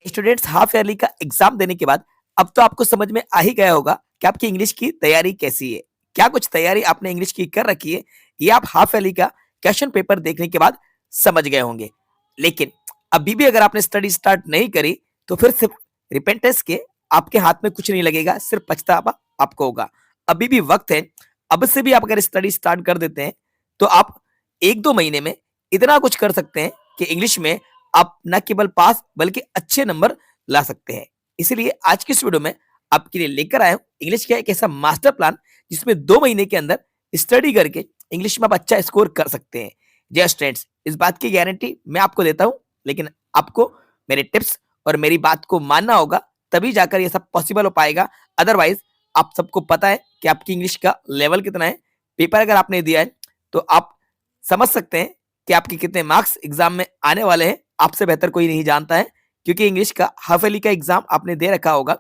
Students half yearly का exam देने के बाद अब तो आपको समझ में आ ही गया होगा कि आपकी इंग्लिश की तैयारी कैसी है। क्या कुछ तैयारी आपने इंग्लिश की कर रखी है, ये आप हाफ ईयरली का क्वेश्चन पेपर देखने के बाद समझ गए होंगे। लेकिन अभी भी अगर आपने स्टडी स्टार्ट नहीं करी तो फिर सिर्फ रिपेंटेंस के आपके हाथ में कुछ नहीं लगेगा, सिर्फ पछतावा आपको होगा। अभी भी वक्त है, अब से भी आप अगर स्टडी स्टार्ट कर देते हैं तो आप 1-2 महीने में इतना कुछ कर सकते हैं कि इंग्लिश में आप न केवल पास बल्कि अच्छे नंबर ला सकते हैं। इसीलिए आज की इस वीडियो में आपके लिए लेकर आया हूं इंग्लिश का एक ऐसा मास्टर प्लान जिसमें 2 महीने के अंदर स्टडी करके इंग्लिश में आप अच्छा स्कोर कर सकते हैं। जी स्टूडेंट्स, इस बात की गारंटी मैं आपको देता हूं, लेकिन आपको मेरे टिप्स और मेरी बात को मानना होगा, तभी जाकर ये सब पॉसिबल हो पाएगा। अदरवाइज आप सबको पता है कि आपकी इंग्लिश का लेवल कितना है। पेपर अगर आपने दिया है तो आप समझ सकते हैं कि आपके कितने मार्क्स एग्जाम में आने वाले हैं। आपसे बेहतर कोई नहीं जानता है, क्योंकि इंग्लिश का हाफ ईयरली का एग्जाम आपने दे रखा होगा।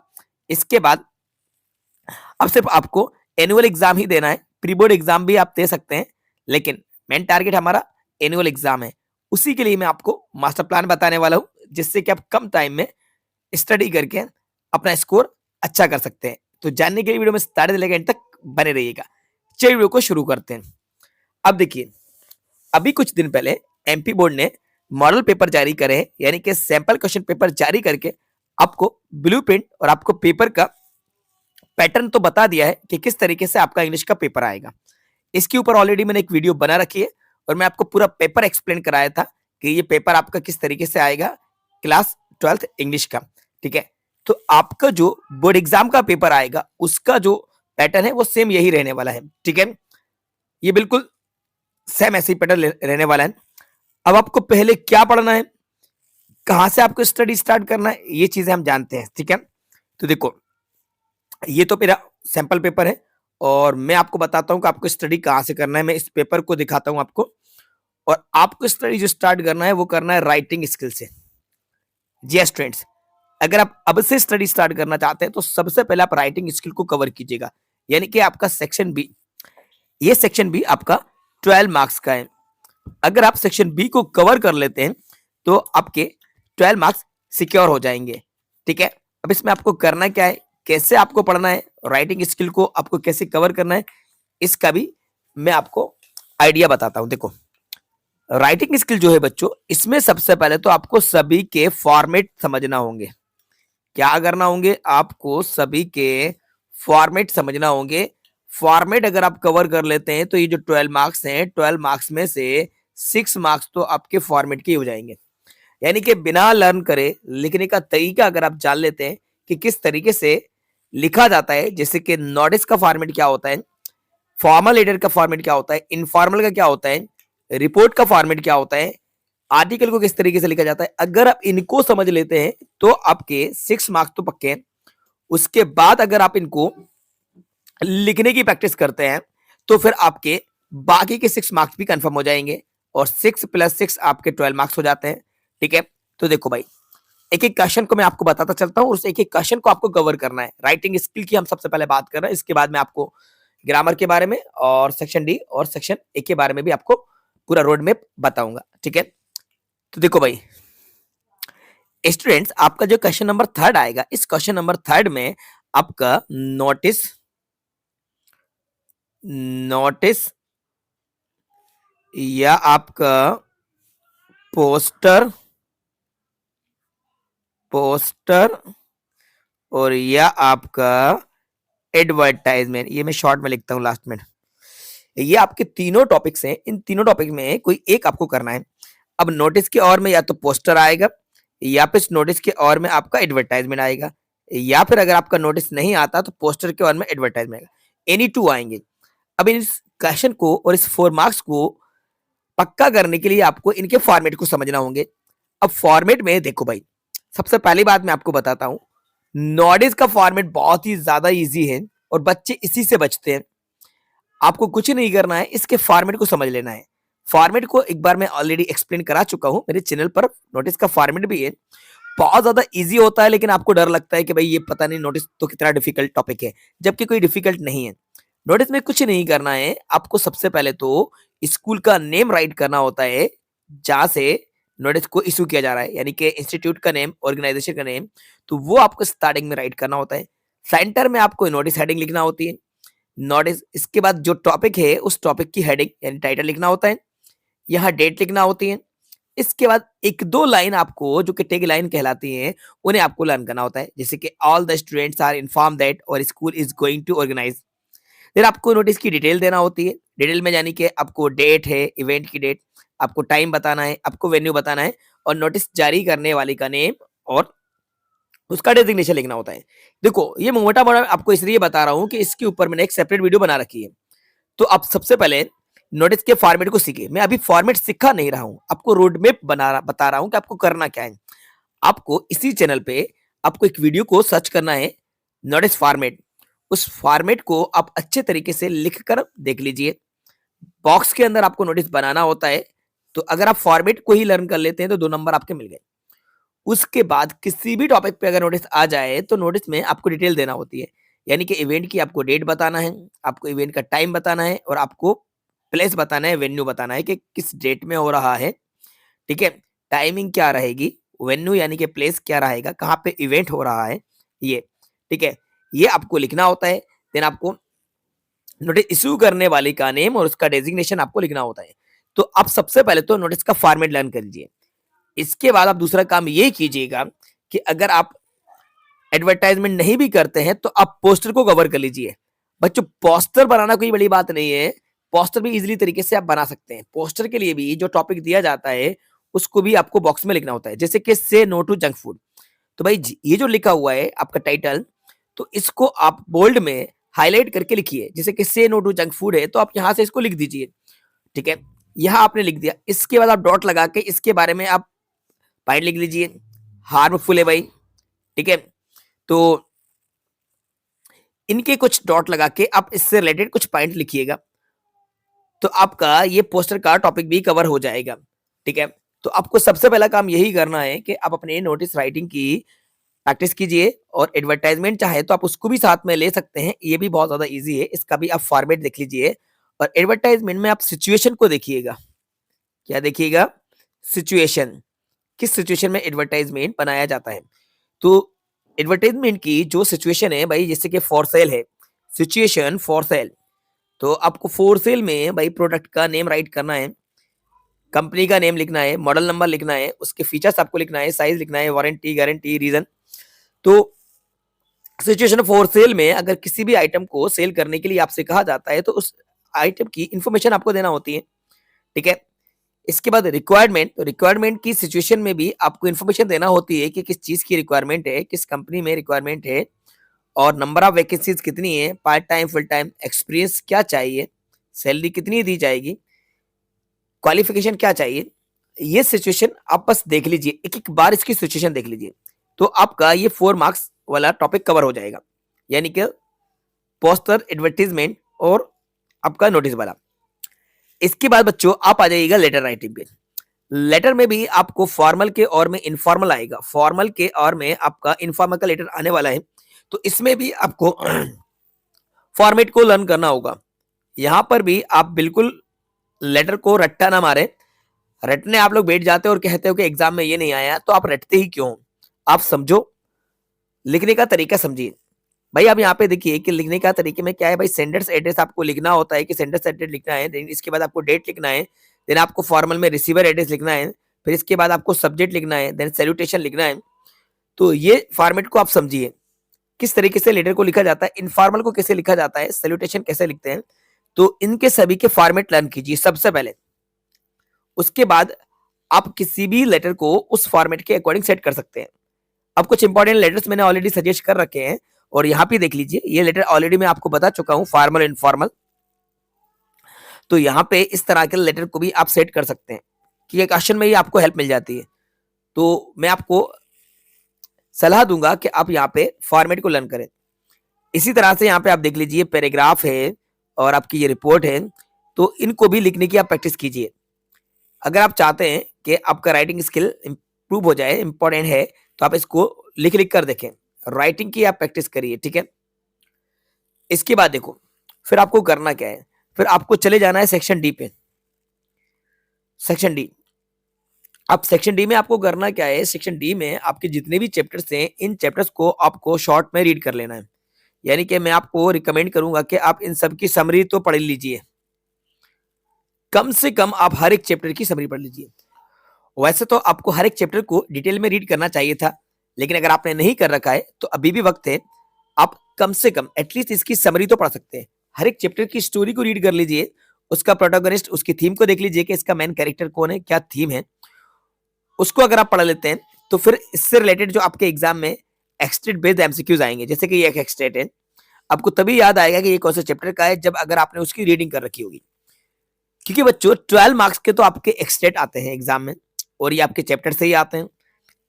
इसके बाद अब सिर्फ आपको एनुअल एग्जाम ही देना है। प्री बोर्ड एग्जाम भी आप दे सकते हैं, लेकिन मेन टारगेट हमारा एनुअल एग्जाम है। उसी के लिए मैं आपको मास्टर प्लान बताने वाला हूं, जिससे कि आप कम टाइम में स्टडी करके अपना स्कोर अच्छा कर सकते हैं। तो जानने के लिए वीडियो में स्टार्ट से लेकर एंड तक बने रहिएगा। चलिए वीडियो को शुरू करते हैं। अब देखिए, अभी कुछ दिन पहले एमपी बोर्ड ने मॉडल पेपर जारी करे हैं, यानी कि सैंपल क्वेश्चन पेपर जारी करके आपको ब्लूप्रिंट और आपको पेपर का पैटर्न तो बता दिया है कि किस तरीके से आपका इंग्लिश का पेपर आएगा। इसके ऊपर ऑलरेडी मैंने एक वीडियो बना रखी है और मैं आपको पूरा पेपर एक्सप्लेन कराया था कि ये पेपर आपका किस तरीके से आएगा क्लास 12th इंग्लिश का। ठीक है, तो आपका जो बोर्ड एग्जाम का पेपर आएगा उसका जो पैटर्न है वो सेम यही रहने वाला है। ठीक है, ये बिल्कुल सेम ऐसे ही पैटर्न रहने वाला है। अब आपको पहले क्या पढ़ना है, कहां से आपको स्टडी स्टार्ट करना है, ये चीजें हम जानते हैं। ठीक है, तो देखो, ये तो मेरा सैंपल पेपर है और मैं आपको बताता हूं कि आपको स्टडी कहां से करना है। मैं इस पेपर को दिखाता हूं आपको, और आपको स्टडी जो स्टार्ट करना है वो करना है राइटिंग स्किल से। जी स्टूडेंट्स, अगर आप अब से स्टडी स्टार्ट करना चाहते हैं तो सबसे पहले आप राइटिंग स्किल को कवर कीजिएगा, यानी कि आपका सेक्शन बी, ये सेक्शन बी आपका 12 मार्क्स का है। अगर आप सेक्शन बी को कवर कर लेते हैं तो आपके 12 मार्क्स सिक्योर हो जाएंगे। ठीक है, अब इसमें आपको करना क्या है, कैसे आपको पढ़ना है, राइटिंग स्किल को आपको कैसे कवर करना है, इसका भी मैं आपको आइडिया बताता हूं। देखो, राइटिंग स्किल जो है बच्चों, इसमें सबसे पहले तो आपको सभी के फॉर्मेट समझना होंगे। क्या करना होंगे, आपको सभी के फॉर्मेट समझना होंगे। फॉर्मेट अगर आप कवर कर लेते हैं तो ये जो 12 मार्क्स हैं, 12 मार्क्स में से 6 मार्क्स तो आपके फॉर्मेट के हो जाएंगे। यानी कि बिना लर्न करे लिखने का तरीका अगर आप जान लेते हैं कि किस तरीके से लिखा जाता है, जैसे कि नोटिस का फॉर्मेट क्या होता है, फॉर्मल लेटर का फॉर्मेट क्या होता है, इनफॉर्मल का क्या होता है, रिपोर्ट का फॉर्मेट क्या होता है, आर्टिकल को किस तरीके से लिखा जाता है, अगर आप इनको समझ लेते हैं तो आपके 6 मार्क्स तो पक्के हैं। उसके बाद अगर आप इनको लिखने की प्रैक्टिस करते हैं तो फिर आपके बाकी के 6 मार्क्स भी कंफर्म हो जाएंगे और 6 + 6 आपके 12 मार्क्स हो जाते हैं। ठीक है, तो देखो भाई, एक एक क्वेश्चन को मैं आपको बताता चलता हूं, उस एक एक क्वेश्चन को आपको कवर करना है। राइटिंग स्किल की हम सबसे पहले बात कर रहे हैं, इसके बाद मैं आपको ग्रामर के बारे में और सेक्शन डी और सेक्शन ए के बारे में भी आपको पूरा रोड मैप बताऊंगा। ठीक है, तो देखो भाई स्टूडेंट्स, आपका जो क्वेश्चन नंबर 3 आएगा, इस क्वेश्चन नंबर 3 में आपका नोटिस नोटिस या आपका पोस्टर पोस्टर और या आपका एडवर्टाइजमेंट, ये मैं शॉर्ट में लिखता हूं लास्ट में, ये आपके तीनों टॉपिक्स हैं। इन तीनों टॉपिक में कोई एक आपको करना है। अब नोटिस के और में या तो पोस्टर आएगा, या फिर नोटिस के और में आपका एडवर्टाइजमेंट आएगा, या फिर अगर आपका नोटिस नहीं आता तो पोस्टर के और में एडवर्टाइजमेंट आएगा। एनी टू आएंगे। अब इस क्वेश्चन को और इस 4 मार्क्स को पक्का करने के लिए आपको इनके फॉर्मेट को समझना होंगे। अब फॉर्मेट में देखो भाई, सबसे पहली बात मैं आपको बताता हूं, नोटिस का फॉर्मेट बहुत ही ज्यादा इजी है और बच्चे इसी से बचते हैं। आपको कुछ नहीं करना है, इसके फॉर्मेट को समझ लेना है। फॉर्मेट को एक बार मैं ऑलरेडी एक्सप्लेन करा चुका हूं मेरे चैनल पर, नोटिस का फॉर्मेट भी है। बहुत ज्यादा इजी होता है, लेकिन आपको डर लगता है कि भाई ये पता नहीं नोटिस तो कितना डिफिकल्ट टॉपिक है, जबकि कोई डिफिकल्ट नहीं है। नोटिस में कुछ नहीं करना है, आपको सबसे पहले तो स्कूल का नेम राइट करना होता है, जहां से नोटिस को इशू किया जा रहा है, यानी कि इंस्टीट्यूट का नेम, ऑर्गेनाइजेशन का नेम, तो वो आपको स्टार्टिंग में राइट करना होता है। सेंटर में आपको नोटिस हेडिंग लिखना होती है। नोटिस इसके बाद जो टॉपिक है उस टॉपिक की हेडिंग यानी टाइटल लिखना होता है। यहाँ डेट लिखना होती है। इसके बाद एक दो लाइन आपको जो कि टैग लाइन कहलाती हैं उन्हें आपको लर्न करना होता है, जैसे कि all the students are inform that our school is going to organise. फिर आपको नोटिस की डिटेल देना होती है। डिटेल में यानी कि आपको डेट है, इवेंट की डेट, आपको टाइम बताना है, आपको वेन्यू बताना है और नोटिस जारी करने वाले का नेम और उसका डेजिग्नेशन लिखना होता है। देखो ये मोटा मोटा आपको इसलिए बता रहा हूँ कि इसके ऊपर मैंने एक सेपरेट वीडियो बना रखी है। तो आप सबसे पहले नोटिस के फॉर्मेट को सीखिए। मैं अभी फॉर्मेट सिखा नहीं रहा हूँ, आपको रोड मैप बता रहा हूँ कि आपको करना क्या है। आपको इसी चैनल पे आपको एक वीडियो को सर्च करना है, नोटिस फॉर्मेट। उस फॉर्मेट को आप अच्छे तरीके से लिख कर देख लीजिए। बॉक्स के अंदर आपको नोटिस बनाना होता है। तो अगर आप फॉर्मेट को ही लर्न कर लेते हैं तो 2 नंबर आपके मिल गए। उसके बाद किसी भी टॉपिक पे अगर नोटिस आ जाए तो नोटिस में आपको डिटेल देना होती है, यानी कि इवेंट की आपको डेट बताना है, आपको इवेंट का टाइम बताना है और आपको प्लेस बताना है, वेन्यू बताना है कि किस डेट में हो रहा है। ठीक है, टाइमिंग क्या रहेगी, वेन्यू यानी कि प्लेस क्या रहेगा, कहाँ पे इवेंट हो रहा है ये। ठीक है, ये आपको लिखना होता है। देन आपको नोटिस इश्यू करने वाले का नेम और उसका डेजिग्नेशन आपको लिखना होता है। तो आप सबसे पहले तो नोटिस का फॉर्मेट लर्न कर लीजिए। इसके बाद आप दूसरा काम ये कीजिएगा कि अगर आप एडवर्टाइजमेंट नहीं भी करते हैं तो आप पोस्टर को कवर कर लीजिए। बच्चों पोस्टर बनाना कोई बड़ी बात नहीं है, पोस्टर भी इजीली तरीके से आप बना सकते हैं। पोस्टर के लिए भी जो टॉपिक दिया जाता है उसको भी आपको बॉक्स में लिखना होता है, जैसे कि से नो टू जंक फूड। तो भाई ये जो लिखा हुआ है आपका टाइटल, तो इसको आप बोल्ड में हाईलाइट करके लिखिए, जैसे कि से नो टू जंक फूड है तो आप यहाँ से इसको लिख दीजिए। ठीक है, यहाँ आपने लिख दिया। इसके बाद आप डॉट लगा के इसके बारे में आप पॉइंट लिख लीजिए, हार्मफुल है भाई। ठीक है, तो इनके कुछ डॉट लगा के आप इससे रिलेटेड कुछ पॉइंट लिखिएगा, तो आपका ये पोस्टर का टॉपिक भी कवर हो जाएगा। ठीक है, तो आपको सबसे पहला काम यही करना है कि आप अपने नोटिस राइटिंग की प्रैक्टिस कीजिए और एडवर्टाइजमेंट चाहे तो आप उसको भी साथ में ले सकते हैं, ये भी बहुत ज्यादा इजी है। इसका भी आप फॉर्मेट देख लीजिए और एडवर्टाइजमेंट में आप सिचुएशन को देखिएगा। क्या देखिएगा? सिचुएशन, किस सिचुएशन में एडवर्टाइजमेंट बनाया जाता है। तो एडवर्टाइजमेंट की जो सिचुएशन है भाई, जैसे कि फॉर सेल है, सिचुएशन फॉर सेल, तो आपको फॉर सेल में भाई प्रोडक्ट का नेम राइट करना है, कंपनी का नेम लिखना है, मॉडल नंबर लिखना है, उसके फीचर्स आपको लिखना है, साइज लिखना है, वारंटी, गारंटी, रीजन। तो सिचुएशन फॉर सेल में अगर किसी भी आइटम को सेल करने के लिए आपसे कहा जाता है तो उस आइटम की इंफॉर्मेशन आपको देना होती है। ठीक है, इसके बाद रिक्वायरमेंट, तो रिक्वायरमेंट की सिचुएशन में भी आपको इन्फॉर्मेशन देना होती है कि किस चीज की रिक्वायरमेंट है, किस कंपनी में रिक्वायरमेंट है और नंबर ऑफ वैकेंसीज कितनी है, part time, full time, experience क्या चाहिए, सैलरी कितनी दी जाएगी, क्वालिफिकेशन क्या चाहिए। ये सिचुएशन आप बस देख लीजिए, एक एक बार इसकी सिचुएशन देख लीजिए, तो आपका ये 4 मार्क्स वाला टॉपिक कवर हो जाएगा, यानी कि पोस्टर, एडवर्टीजमेंट और आपका नोटिस वाला। इसके बाद बच्चों आप आ जाइएगा लेटर राइटिंग पे। लेटर में भी आपको फॉर्मल के और में इनफॉर्मल आएगा, फॉर्मल के और में आपका इनफॉर्मल का लेटर आने वाला है। तो इसमें भी आपको फॉर्मेट को लर्न करना होगा। यहां पर भी आप बिल्कुल लेटर को रट्टा ना मारे। रटने आप लोग बैठ जाते हो और कहते हो कि एग्जाम में ये नहीं आया, तो आप रटते ही क्यों? आप समझो, लिखने का तरीका समझिए। भाई आप यहाँ पे देखिए कि लिखने का तरीके में क्या है भाई, सेंडर्स एड्रेस आपको लिखना होता है कि सेंडर्स एड्रेस लिखना है, देन इसके बाद आपको डेट लिखना है, देन आपको फॉर्मल में रिसीवर एड्रेस लिखना है, फिर इसके बाद आपको सब्जेक्ट लिखना है, देन सैल्यूटेशन लिखना है। तो ये फॉर्मेट को आप समझिए, किस तरीके से लेटर को लिखा जाता है, इनफॉर्मल को कैसे लिखा जाता है, सैल्यूटेशन कैसे लिखते हैं। तो इनके सभी के फॉर्मेट लर्न कीजिए सबसे पहले। उसके बाद आप किसी भी लेटर को उस फॉर्मेट के अकॉर्डिंग सेट कर सकते हैं। अब कुछ इंपॉर्टेंट लेटर्स मैंने ऑलरेडी सजेस्ट कर रखे हैं और यहाँ पे देख लीजिए, ये लेटर ऑलरेडी मैं आपको बता चुका हूँ, फॉर्मल, इनफॉर्मल। तो यहाँ पे इस तरह के लेटर को भी आप सेट कर सकते हैं कि ये क्वेश्चन में ही आपको हेल्प मिल जाती है। तो मैं आपको सलाह दूंगा कि आप यहाँ पे फॉर्मेट को लर्न करें। इसी तरह से यहाँ पे आप देख लीजिए, पैराग्राफ है और आपकी ये रिपोर्ट है, तो इनको भी लिखने की आप प्रैक्टिस कीजिए। अगर आप चाहते हैं कि आपका राइटिंग स्किल इंप्रूव हो जाए, इंपॉर्टेंट है, तो आप इसको लिख लिख कर देखें, राइटिंग की आप प्रैक्टिस करिए। ठीक है, इसके बाद देखो फिर आपको करना क्या है, फिर आपको चले जाना है सेक्शन डी पे। सेक्शन डी, अब सेक्शन डी में आपको करना क्या है, सेक्शन डी में आपके जितने भी चैप्टर्स हैं, इन चैप्टर्स को आपको शॉर्ट में रीड कर लेना है। यानी कि मैं आपको रिकमेंड करूंगा कि आप इन सब की समरी तो पढ़ लीजिए, कम से कम आप हर एक चैप्टर की समरी पढ़ लीजिए। वैसे तो आपको हर एक चैप्टर को डिटेल में रीड करना चाहिए था, लेकिन अगर आपने नहीं कर रखा है तो अभी भी वक्त है, आप कम से कम एटलीस्ट इसकी समरी तो पढ़ सकते हैं। हर एक चैप्टर की स्टोरी को रीड कर लीजिए, उसका प्रोटोगनिस्ट, उसकी थीम को देख लीजिए कि इसका मेन कैरेक्टर कौन है, क्या थीम है, उसको अगर आप पढ़ लेते हैं तो फिर इससे रिलेटेड जो आपके एग्जाम में एक्सटेट बेस्ड एमसीक्यूज आएंगे, जैसे कि ये एक एक्सटेट है, आपको तभी याद आएगा कि ये कौन सा चैप्टर का है जब अगर आपने उसकी रीडिंग कर रखी होगी। क्योंकि बच्चों 12 मार्क्स के तो आपके एक्सटेट आते हैं एग्जाम में, और ये आपके चैप्टर से ही आते हैं।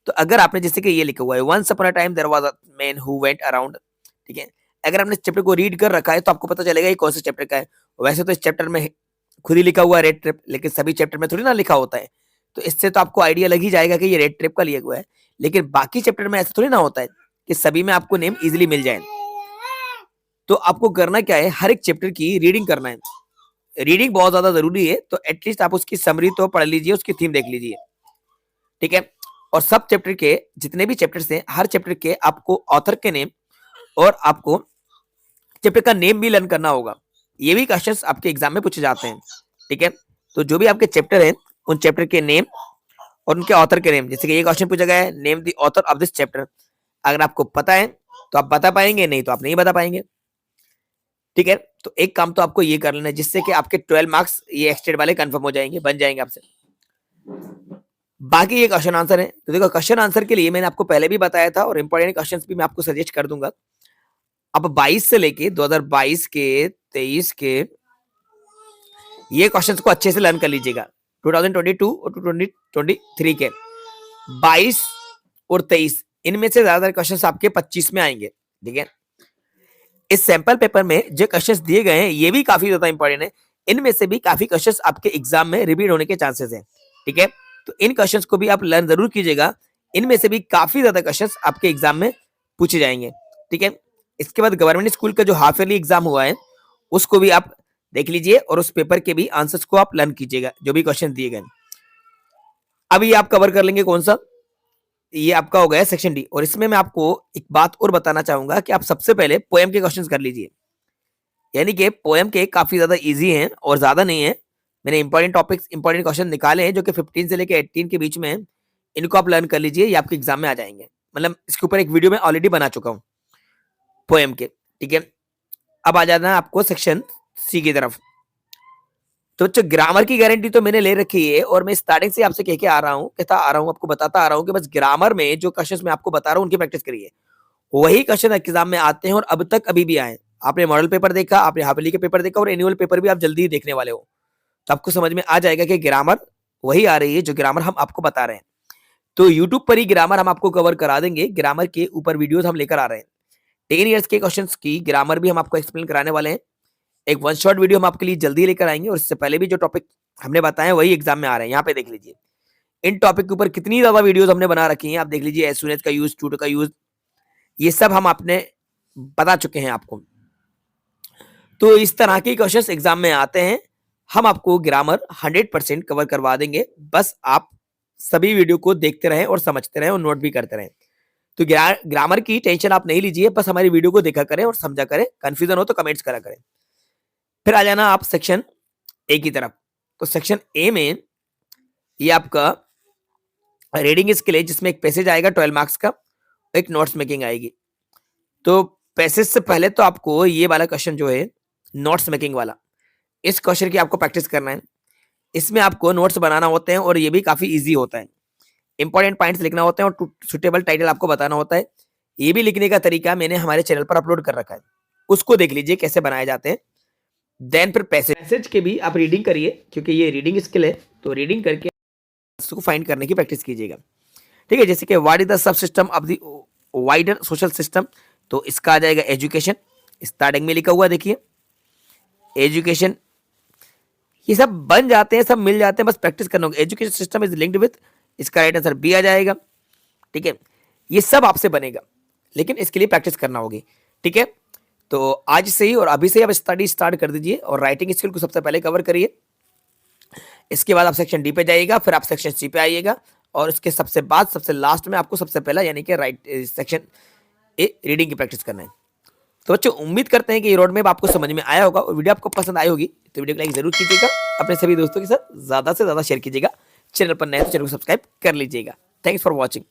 तो अगर आपने जैसे कि ये लिखा हुआ है, once upon a time there was a man who went around, ठीक है, अगर आपने चैप्टर को रीड कर रखा है तो आपको पता चलेगा ये कौन से चैप्टर का है। वैसे तो इस चैप्टर में खुद ही लिखा हुआ है रेड ट्रिप, लेकिन सभी चैप्टर में थोड़ी ना लिखा होता है, तो इससे तो आपको आइडिया लग ही जाएगा कि ये रेड ट्रिप का लिया हुआ है। लेकिन बाकी चैप्टर में ऐसा थोड़ी ना होता है कि सभी में आपको नेम इजिली मिल जाए। तो आपको करना क्या है, हर एक चैप्टर की रीडिंग करना है। रीडिंग बहुत ज्यादा जरूरी है, तो एटलीस्ट आप उसकी समरी तो पढ़ लीजिए, उसकी थीम देख लीजिए, ठीक है। और सब चैप्टर के जितने भी चैप्टर्स हैं, हर चैप्टर के आपको ऑथर के नेम और आपको चैप्टर का नेम भी लर्न करना होगा। ये भी क्वेश्चंस आपके एग्जाम में पूछे जाते हैं, ठीक है। तो जो भी आपके चैप्टर हैं, उन चैप्टर के नेम और उनके ऑथर के नेम, जैसे कि ये क्वेश्चन पूछा गया है, name the author of this chapter, अगर आपको पता है तो आप बता पाएंगे, नहीं तो आप नहीं बता पाएंगे, ठीक है। तो एक काम तो आपको ये कर लेना है जिससे कि आपके 12 मार्क्स ये एक्सटेड वाले कंफर्म हो जाएंगे, बन जाएंगे आपसे। बाकी ये क्वेश्चन आंसर है, तो देखो क्वेश्चन आंसर के लिए मैंने आपको पहले भी बताया था, और इंपॉर्टेंट क्वेश्चंस भी मैं आपको सजेस्ट कर दूंगा। अब 22 से लेके 2022 के, 23 के, ये क्वेश्चंस को अच्छे से लर्न कर लीजिएगा। 2022 और 2023 के 22 और 23, इनमें से ज्यादातर क्वेश्चंस आपके 25 में आएंगे, ठीक है। इस सैंपल पेपर में जो क्वेश्चंस दिए गए हैं ये भी काफी ज्यादा इंपॉर्टेंट है, इनमें से भी काफी क्वेश्चंस आपके एग्जाम में रिपीट होने के चांसेस हैं, ठीक है। तो इन क्वेश्चंस को भी आप लर्न जरूर कीजिएगा, इनमें से भी काफी ज्यादा क्वेश्चंस आपके एग्जाम में पूछे जाएंगे, ठीक है। इसके बाद गवर्नमेंट स्कूल का जो हाफ ईयरली एग्जाम हुआ है उसको भी आप देख लीजिए, और उस पेपर के भी आंसर्स को आप लर्न कीजिएगा, जो भी क्वेश्चन दिए गए। अभी आप कवर कर लेंगे कौन सा, ये आपका हो गया सेक्शन डी। और इसमें मैं आपको एक बात और बताना चाहूंगा कि आप सबसे पहले पोएम के क्वेश्चंस कर लीजिए, यानी कि पोएम के काफी ज्यादा इजी हैं और ज्यादा नहीं है। मैंने इंपॉर्टेंट टॉपिक्स, इंपॉर्टेंट क्वेश्चन निकाले हैं जो कि 15 से लेकर 18 के बीच में है, इनको आप लर्न कर लीजिए, ये आपके एग्जाम में आ जाएंगे। मतलब इसके ऊपर एक वीडियो मैं ऑलरेडी बना चुका हूँ पोएम के, ठीक है। अब आ जाना है आपको सेक्शन सी की तरफ। तो बच्चों ग्रामर की गारंटी तो मैंने ले रखी है, और मैं स्टार्टिंग से आपसे कह के आ रहा हूँ, कहता आ रहा हूँ, आपको बताता आ रहा हूँ कि बस ग्रामर में जो क्वेश्चंस मैं आपको बता रहा हूँ उनकी प्रैक्टिस करिए। वही क्वेश्चन एग्जाम में आते हैं और अब तक अभी भी आए। आपने मॉडल पेपर देखा, आपने हाफ ईयरली के पेपर देखा, और एनुअल पेपर भी आप जल्दी ही देखने वाले हो, तो आपको समझ में आ जाएगा कि ग्रामर वही आ रही है जो ग्रामर हम आपको बता रहे हैं। तो यूट्यूब पर ही ग्रामर हम आपको कवर करा देंगे, ग्रामर के ऊपर वीडियोस हम लेकर आ रहे हैं। 10 ईयर्स के क्वेश्चंस की ग्रामर भी हम आपको एक्सप्लेन कराने वाले हैं। एक वन शॉट वीडियो हम आपके लिए जल्दी लेकर आएंगे, और इससे पहले भी जो टॉपिक हमने बताए वही एग्जाम में आ रहे हैं। यहाँ पे देख लीजिए इन टॉपिक के ऊपर कितनी ज्यादा वीडियोस हमने बना रखी हैं, आप देख लीजिए। एज सून एज का यूज, टू का यूज, ये सब हम आपने बता चुके हैं आपको। तो इस तरह के क्वेश्चंस एग्जाम में आते हैं, हम आपको ग्रामर 100% कवर करवा देंगे, बस आप सभी वीडियो को देखते रहें और समझते रहें और नोट भी करते रहें। तो ग्रामर की टेंशन आप नहीं लीजिए, बस हमारी वीडियो को देखा करें और समझा करें, कंफ्यूजन हो तो कमेंट्स करा करें। फिर आ जाना आप सेक्शन ए की तरफ। तो सेक्शन ए में ये आपका रीडिंग स्किल है, जिसमें एक पैसेज आएगा 12 मार्क्स का, एक नोट्स मेकिंग आएगी। तो पैसेज से पहले तो आपको ये वाला क्वेश्चन जो है नोट्स मेकिंग वाला, इस क्वेश्चन की आपको प्रैक्टिस करना है। इसमें आपको नोट्स बनाना होते हैं और ये भी काफी इजी होता है। इंपॉर्टेंट पॉइंट्स लिखना होते हैं और सुटेबल टाइटल आपको बताना होता है। ये भी लिखने का तरीका मैंने हमारे चैनल पर अपलोड कर रखा है, उसको देख लीजिए कैसे बनाए जाते हैं। देन फिर पैसेज के भी आप रीडिंग करिए, क्योंकि ये रीडिंग स्किल है, तो रीडिंग करके उसको फाइंड करने की प्रैक्टिस कीजिएगा, ठीक है। जैसे कि what is the sub system of the wider social system, तो इसका आ जाएगा एजुकेशन। स्टार्टिंग में लिखा हुआ देखिए एजुकेशन, ये सब बन जाते हैं, सब मिल जाते हैं, बस प्रैक्टिस करना होगा। Education system is linked with, इसका राइट आंसर बी आ जाएगा, ठीक है। ये सब आपसे बनेगा, लेकिन इसके लिए प्रैक्टिस करना होगी, ठीक है। तो आज से ही और अभी से आप स्टडी स्टार्ट कर दीजिए, और राइटिंग स्किल को सबसे पहले कवर करिए। इसके बाद आप सेक्शन डी पे जाइएगा, फिर आप सेक्शन सी पे आइएगा और उसके सबसे बाद सबसे लास्ट में आपको सबसे पहला यानी कि राइट सेक्शन ए रीडिंग की प्रैक्टिस करना है। तो बच्चों उम्मीद करते हैं कि ये रोड मैप आपको समझ में आया होगा और वीडियो आपको पसंद आई होगी, तो वीडियो को लाइक जरूर कीजिएगा, अपने सभी दोस्तों के साथ ज़्यादा से ज़्यादा शेयर कीजिएगा। चैनल पर नए तो चैनल को सब्सक्राइब कर लीजिएगा। Thanks for watching.